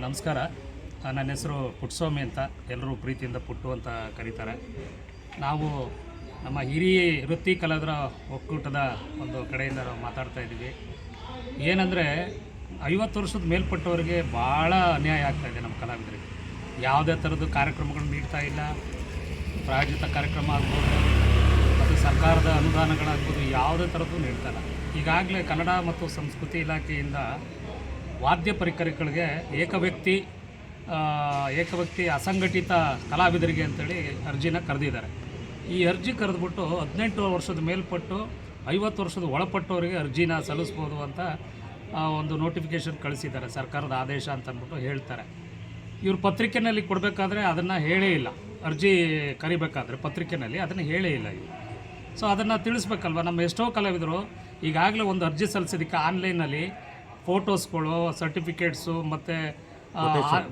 ನಮಸ್ಕಾರ. ನನ್ನ ಹೆಸರು ಪುಟ್ಟಸ್ವಾಮಿ ಅಂತ, ಎಲ್ಲರೂ ಪ್ರೀತಿಯಿಂದ ಪುಟ್ಟು ಅಂತ ಕರೀತಾರೆ. ನಾವು ನಮ್ಮ ಹಿರಿಯ ವೃತ್ತಿ ಕಲಾವಿದರ ಒಕ್ಕೂಟದ ಒಂದು ಕಡೆಯಿಂದ ನಾವು ಮಾತಾಡ್ತಾ ಇದ್ದೀವಿ. ಏನಂದರೆ 50 ವರ್ಷದ ಮೇಲ್ಪಟ್ಟವರಿಗೆ ಭಾಳ ಅನ್ಯಾಯ ಆಗ್ತಾಯಿದೆ ನಮ್ಮ ಕಲಾವಿದರಿಗೆ. ಯಾವುದೇ ಥರದ್ದು ಕಾರ್ಯಕ್ರಮಗಳು ನೀಡ್ತಾ ಇಲ್ಲ. ಪ್ರಾಯೋಜಿತ ಕಾರ್ಯಕ್ರಮ ಆಗ್ಬೋದು, ಮತ್ತು ಸರ್ಕಾರದ ಅನುದಾನಗಳಾಗ್ಬೋದು, ಯಾವುದೇ ಥರದ್ದು ನೀಡ್ತಾ ಇಲ್ಲ. ಈಗಾಗಲೇ ಕನ್ನಡ ಮತ್ತು ಸಂಸ್ಕೃತಿ ಇಲಾಖೆಯಿಂದ ವಾದ್ಯ ಪರಿಕರಗಳಿಗೆ ಏಕವ್ಯಕ್ತಿ ಅಸಂಘಟಿತ ಕಲಾವಿದರಿಗೆ ಅಂತೇಳಿ ಅರ್ಜಿನ ಕರೆದಿದ್ದಾರೆ. ಈ ಅರ್ಜಿ ಕರೆದುಬಿಟ್ಟು 18 ವರ್ಷದ ಮೇಲ್ಪಟ್ಟು 50 ವರ್ಷದ ಒಳಪಟ್ಟವರಿಗೆ ಅರ್ಜಿನ ಸಲ್ಲಿಸ್ಬೋದು ಅಂತ ಒಂದು ನೋಟಿಫಿಕೇಷನ್ ಕಳಿಸಿದ್ದಾರೆ. ಸರ್ಕಾರದ ಆದೇಶ ಅಂತ ಅಂದ್ಬಿಟ್ಟು ಹೇಳ್ತಾರೆ. ಇವರು ಪತ್ರಿಕೆಯಲ್ಲಿ ಕೊಡಬೇಕಾದ್ರೆ ಅದನ್ನು ಹೇಳೇ ಇಲ್ಲ. ಅರ್ಜಿ ಕರಿಬೇಕಾದ್ರೆ ಪತ್ರಿಕೆಯಲ್ಲಿ ಅದನ್ನು ಹೇಳೇ ಇಲ್ಲ ಇವರು. ಸೊ ಅದನ್ನು ತಿಳಿಸ್ಬೇಕಲ್ವ. ನಮ್ಮ ಎಷ್ಟೋ ಕಲಾವಿದರು ಈಗಾಗಲೇ ಒಂದು ಅರ್ಜಿ ಸಲ್ಲಿಸೋದಕ್ಕೆ ಆನ್ಲೈನಲ್ಲಿ ಫೋಟೋಸ್ಗಳು, ಸರ್ಟಿಫಿಕೇಟ್ಸು ಮತ್ತು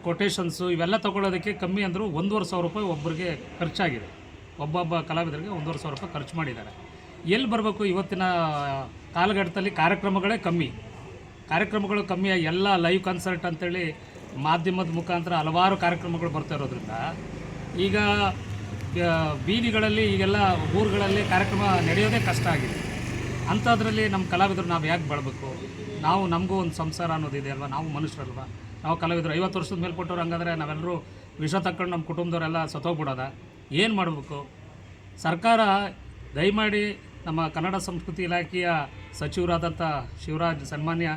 ಕೊಟೇಶನ್ಸು ಇವೆಲ್ಲ ತೊಗೊಳ್ಳೋದಕ್ಕೆ ಕಮ್ಮಿ ಅಂದರೂ 1,500 ರೂಪಾಯಿ ಒಬ್ಬರಿಗೆ ಖರ್ಚಾಗಿದೆ. ಒಬ್ಬೊಬ್ಬ ಕಲಾವಿದರಿಗೆ 1,500 ರೂಪಾಯಿ ಖರ್ಚು ಮಾಡಿದ್ದಾರೆ. ಎಲ್ಲಿ ಬರಬೇಕು? ಇವತ್ತಿನ ಕಾಲಘಟ್ಟದಲ್ಲಿ ಕಾರ್ಯಕ್ರಮಗಳೇ ಕಮ್ಮಿ. ಎಲ್ಲ ಲೈವ್ ಕನ್ಸರ್ಟ್ ಅಂತೇಳಿ ಮಾಧ್ಯಮದ ಮುಖಾಂತರ ಹಲವಾರು ಕಾರ್ಯಕ್ರಮಗಳು ಬರ್ತಾ ಇರೋದ್ರಿಂದ ಈಗ ಬೀದಿಗಳಲ್ಲಿ ಈಗೆಲ್ಲ ಊರುಗಳಲ್ಲಿ ಕಾರ್ಯಕ್ರಮ ನಡೆಯೋದೇ ಕಷ್ಟ ಆಗಿದೆ. ಅಂಥದ್ರಲ್ಲಿ ನಮ್ಮ ಕಲಾವಿದರು ನಾವು ಯಾಕೆ ಬಾಳಬೇಕು? ನಮಗೂ ಒಂದು ಸಂಸಾರ ಅನ್ನೋದಿದೆ ಅಲ್ವ. ನಾವು ಮನುಷ್ಯರಲ್ವ. ನಾವು ಕಲಾವಿದರು 50 ವರ್ಷದ ಮೇಲ್ಪಟ್ಟವ್ರು. ಹಂಗಾದ್ರೆ ನಾವೆಲ್ಲರೂ ವಿಷ ತಕ್ಕೊಂಡು ನಮ್ಮ ಕುಟುಂಬದವರೆಲ್ಲ ಸತ್ತೋಗ್ಬಿಡೋದ? ಏನು ಮಾಡಬೇಕು? ಸರ್ಕಾರ ದಯಮಾಡಿ ನಮ್ಮ ಕನ್ನಡ ಸಂಸ್ಕೃತಿ ಇಲಾಖೆಯ ಸಚಿವರಾದಂಥ ಸನ್ಮಾನ್ಯ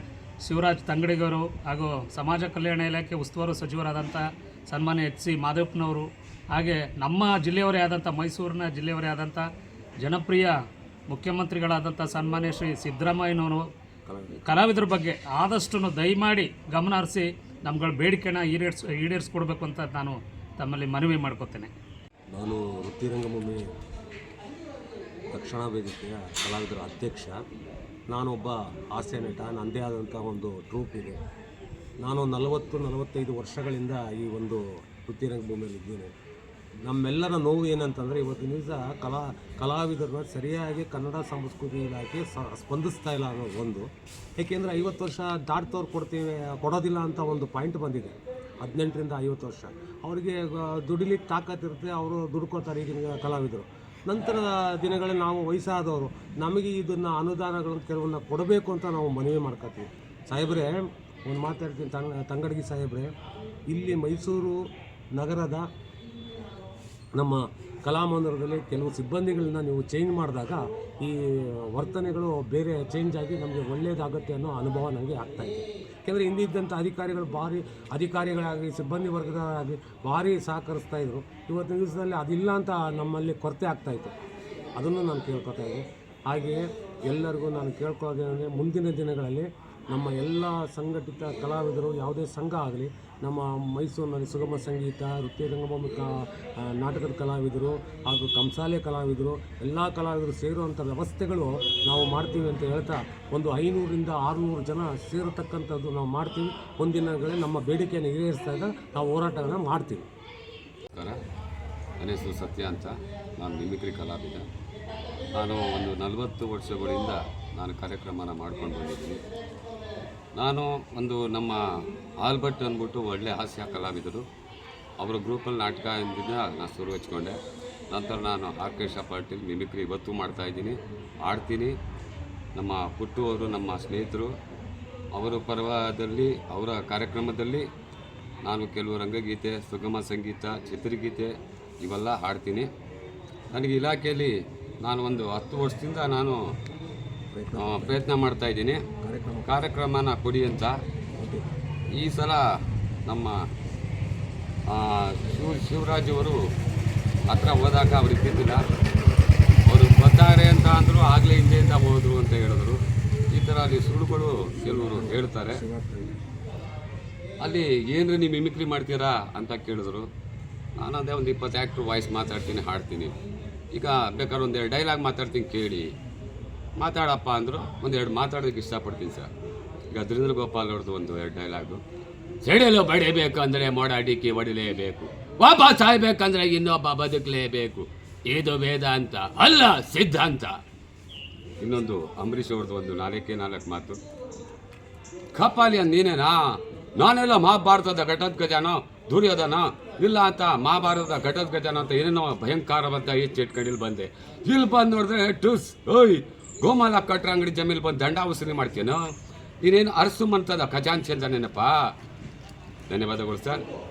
ಶಿವರಾಜ್ ತಂಗಡಿಗವರು ಹಾಗೂ ಸಮಾಜ ಕಲ್ಯಾಣ ಇಲಾಖೆ ಉಸ್ತುವಾರಿ ಸಚಿವರಾದಂಥ ಸನ್ಮಾನ್ಯ ಎಚ್ ಸಿ ಮಾದೇವಪ್ಪನವರು, ಹಾಗೆ ನಮ್ಮ ಜಿಲ್ಲೆಯವರೇ ಆದಂಥ ಮೈಸೂರಿನ ಜಿಲ್ಲೆಯವರೇ ಆದಂಥ ಜನಪ್ರಿಯ ಮುಖ್ಯಮಂತ್ರಿಗಳಾದಂಥ ಸನ್ಮಾನ್ಯ ಶ್ರೀ ಸಿದ್ದರಾಮಯ್ಯನವರು ಕಲಾವಿದರ ಬಗ್ಗೆ ಆದಷ್ಟು ದಯಮಾಡಿ ಗಮನ ಹರಿಸಿ ನಮ್ಗಳ ಬೇಡಿಕೆನ ಈಡೇರಿಸ್ಕೊಡ್ಬೇಕು ಅಂತ ನಾನು ತಮ್ಮಲ್ಲಿ ಮನವಿ ಮಾಡ್ಕೋತೇನೆ. ನಾನು ವೃತ್ತಿ ರಂಗಭೂಮಿ ರಕ್ಷಣಾ ವೇದಿಕೆಯ ಕಲಾವಿದರ ಅಧ್ಯಕ್ಷ. ನಾನೊಬ್ಬ ಹಾಸ್ಯ ನಟ. ನನ್ನದೇ ಆದಂಥ ಒಂದು ಟ್ರೂಪ್ ಇದೆ. ನಾನು 40-45 ವರ್ಷಗಳಿಂದ ಈ ಒಂದು ವೃತ್ತಿ ರಂಗಭೂಮಿಯಲ್ಲಿ ಇದ್ದೀನಿ. ನಮ್ಮೆಲ್ಲರ ನೋವು ಏನಂತಂದರೆ, ಇವತ್ತಿನ ದಿವಸ ಕಲಾವಿದರನ್ನ ಸರಿಯಾಗಿ ಕನ್ನಡ ಸಂಸ್ಕೃತಿ ಇಲಾಖೆ ಸ್ಪಂದಿಸ್ತಾ ಇಲ್ಲ ಅನ್ನೋದು ಒಂದು. ಏಕೆಂದರೆ 50 ವರ್ಷ ದಾಟ್ತವ್ರು ಕೊಡೋದಿಲ್ಲ ಅಂತ ಒಂದು ಪಾಯಿಂಟ್ ಬಂದಿದೆ. 18ರಿಂದ 50 ವರ್ಷ ಅವರಿಗೆ ದುಡಿಲಿಕ್ಕೆ ತಾಕತ್ತಿರುತ್ತೆ, ಅವರು ದುಡ್ಕೋತಾರೆ ಈಗಿನ ಕಲಾವಿದರು. ನಂತರದ ದಿನಗಳಲ್ಲಿ ನಾವು ವಯಸ್ಸಾದವರು, ನಮಗೆ ಇದನ್ನು ಅನುದಾನಗಳನ್ನು ಕೆಲವನ್ನ ಕೊಡಬೇಕು ಅಂತ ನಾವು ಮನವಿ ಮಾಡ್ಕೊತೀವಿ. ಸಾಹೇಬ್ರೆ, ಒಂದು ಮಾತಾಡ್ತೀನಿ, ತಂಗಡಗಿ ಸಾಹೇಬ್ರೆ, ಇಲ್ಲಿ ಮೈಸೂರು ನಗರದ ನಮ್ಮ ಕಲಾಮಂದಿರದಲ್ಲಿ ಕೆಲವು ಸಿಬ್ಬಂದಿಗಳನ್ನ ನೀವು ಚೇಂಜ್ ಮಾಡಿದಾಗ ಈ ವರ್ತನೆಗಳು ಬೇರೆ ಚೇಂಜ್ ಆಗಿ ನಮಗೆ ಒಳ್ಳೆಯದಾಗುತ್ತೆ ಅನ್ನೋ ಅನುಭವ ನನಗೆ ಆಗ್ತಾಯಿದೆ. ಯಾಕೆಂದರೆ ಹಿಂದಿದ್ದಂಥ ಅಧಿಕಾರಿಗಳಾಗಿ ಸಿಬ್ಬಂದಿ ವರ್ಗದವರಾಗಿ ಭಾರಿ ಸಹಕರಿಸ್ತಾಯಿದ್ರು. ಇವತ್ತಿನ ದಿವಸದಲ್ಲಿ ಅದಿಲ್ಲ ಅಂತ ನಮ್ಮಲ್ಲಿ ಕೊರತೆ ಆಗ್ತಾಯಿತ್ತು. ಅದನ್ನು ನಾನು ಕೇಳ್ಕೊತಾ ಇದ್ದೆ. ಹಾಗೆಯೇ ಎಲ್ಲರಿಗೂ ನಾನು ಕೇಳ್ಕೊಳ್ಳೋದೇನೆಂದರೆ, ಮುಂದಿನ ದಿನಗಳಲ್ಲಿ ನಮ್ಮ ಎಲ್ಲ ಸಂಘಟಿತ ಕಲಾವಿದರು, ಯಾವುದೇ ಸಂಘ ಆಗಲಿ, ನಮ್ಮ ಮೈಸೂರಿನಲ್ಲಿ ಸುಗಮ ಸಂಗೀತ, ವೃತ್ತಿ ರಂಗಭೂಮಿ ನಾಟಕದ ಕಲಾವಿದರು ಹಾಗೂ ಕಂಸಾಲೆ ಕಲಾವಿದರು, ಎಲ್ಲ ಕಲಾವಿದರು ಸೇರುವಂಥ ವ್ಯವಸ್ಥೆಗಳು ನಾವು ಮಾಡ್ತೀವಿ ಅಂತ ಹೇಳ್ತಾ, ಒಂದು 500ರಿಂದ 600 ಜನ ಸೇರತಕ್ಕಂಥದ್ದು ನಾವು ಮಾಡ್ತೀವಿ. ಮುಂದಿನಗಳಲ್ಲಿ ನಮ್ಮ ಬೇಡಿಕೆಯನ್ನು ಈಡೇರಿಸಿದಾಗ ನಾವು ಹೋರಾಟಗಳನ್ನು ಮಾಡ್ತೀವಿ. ನನ್ನ ಹೆಸರು ಸತ್ಯ ಅಂತ. ನಾನು ಮಿಮಿಕ್ರಿ ಕಲಾವಿದ. ನಾನು ಒಂದು 40 ವರ್ಷಗಳಿಂದ ನಾನು ಕಾರ್ಯಕ್ರಮನ ಮಾಡ್ಕೊಂಡು ಬಂದಿದ್ದೀನಿ. ನಾನು ನಮ್ಮ ಆಲ್ಬರ್ಟ್ ಅಂದ್ಬಿಟ್ಟು ಒಳ್ಳೆ ಹಾಸ್ಯ ಕಲಾವಿದರು. ಅವರ ಗ್ರೂಪಲ್ಲಿ ನಾಟಕ ಇಂದ ನಾನು ಶುರು ಹಚ್ಕೊಂಡೆ. ನಂತರ ನಾನು ಆರ್ಕೆಸ್ಟ್ರಾ ಪಾರ್ಟಿಲಿ ಮಿಮಿಕ್ರಿ ಇವತ್ತು ಮಾಡ್ತಾಯಿದ್ದೀನಿ, ಆಡ್ತೀನಿ. ನಮ್ಮ ಪುಟ್ಟು ಅವರು ನಮ್ಮ ಸ್ನೇಹಿತರು. ಅವರ ಪರ್ವದಲ್ಲಿ, ಅವರ ಕಾರ್ಯಕ್ರಮದಲ್ಲಿ ನಾನು ಕೆಲವು ರಂಗಗೀತೆ, ಸುಗಮ ಸಂಗೀತ, ಚಿತ್ರಗೀತೆ ಇವೆಲ್ಲ ಹಾಡ್ತೀನಿ. ನನಗೆ ಇಲಾಖೆಯಲ್ಲಿ ನಾನು ಒಂದು 10 ವರ್ಷದಿಂದ ನಾನು ಪ್ರಯತ್ನ ಮಾಡ್ತಾಯಿದ್ದೀನಿ ಕಾರ್ಯಕ್ರಮನ ಕೊಡಿ ಅಂತ. ಈ ಸಲ ನಮ್ಮ ಶಿವರಾಜ್ ಅವರು ಹತ್ರ ಹೋದಾಗ ಅವ್ರಿಗೆ ಇದ್ದಿಲ್ಲ. ಅವರು ಬರ್ತಾರೆ ಅಂತ ಅಂದರು, ಆಗಲೇ ಹಿಂದೆಯಿಂದ ಹೋದರು ಅಂತ ಹೇಳಿದ್ರು. ಈ ಥರ ಅಲ್ಲಿ ಸುಳ್ಳುಗಳು ಕೆಲವರು ಹೇಳ್ತಾರೆ. ಅಲ್ಲಿ ಏನ್ರಿ ನೀವು ಮಿಮಿಕ್ರಿ ಮಾಡ್ತೀರಾ ಅಂತ ಕೇಳಿದ್ರು. ನಾನು ಅದೇ ಒಂದು 20 ಆ್ಯಕ್ಟ್ರ್ ವಾಯ್ಸ್ ಮಾತಾಡ್ತೀನಿ, ಹಾಡ್ತೀನಿ. ಈಗ ಬೇಕಾದ್ರೆ 1-2 ಡೈಲಾಗ್ ಮಾತಾಡ್ತೀನಿ, ಕೇಳಿ ಮಾತಾಡಪ್ಪ ಅಂದರು. 1-2 ಮಾತಾಡೋದಕ್ಕೆ ಇಷ್ಟಪಡ್ತೀನಿ ಸರ್. ಈಗ ಧೀರೇಂದ್ರ ಗೋಪಾಲ್ ಅವ್ರದ್ದು 1-2 ಡೈಲಾಗು. ಸೆಳೆಯಲು ಬಡಿಬೇಕಂದ್ರೆ ಮೋಡ ಅಡಿಕೆ ಹೊಡಿಲೇಬೇಕು, ಒಬ್ಬ ಸಾಯ್ಬೇಕಂದ್ರೆ ಇನ್ನೊಬ್ಬ ಬದುಕಲೇಬೇಕು, ಇದು ವೇದಾಂತ ಅಲ್ಲ ಸಿದ್ಧಾಂತ. ಇನ್ನೊಂದು ಅಂಬರೀಷ್ ಅವ್ರದ್ದು ಒಂದು 4 ಮಾತು. ಕಪಾಲಿ ನೀನೇನಾ ನಾನೆಲ್ಲ ಮಹಾಭಾರತದ ಘಟೋತ್ಕಜನ ದುರ್ಯೋಧನ ಇಲ್ಲ ಅಂತ ಮಹಾಭಾರತದ ಘಟೋತ್ಕಜನ ಅಂತ ಏನೇನೋ ಭಯಂಕರವಂತ ಇಟ್ಕೊಂಡಿಲ್ಲಿ ಬಂದೆ. ಇಲ್ಲಿ ಬಂದು ನೋಡಿದ್ರೆ ಟುಸ್ ಓಯ್ ಗೋಮಾಲ ಕಟ್ರ ಅಂಗಡಿ ಜಮೀಲಿ ಬಂದು ದಂಡ ವಸೂಲಿ ಮಾಡ್ತೀನೋ. ಇನ್ನೇನು ಅರಸು ಮಂತದ ಖಜಾಂಚಿ ಅಂತ ನೆನಪಾ. ಧನ್ಯವಾದಗಳು ಸರ್.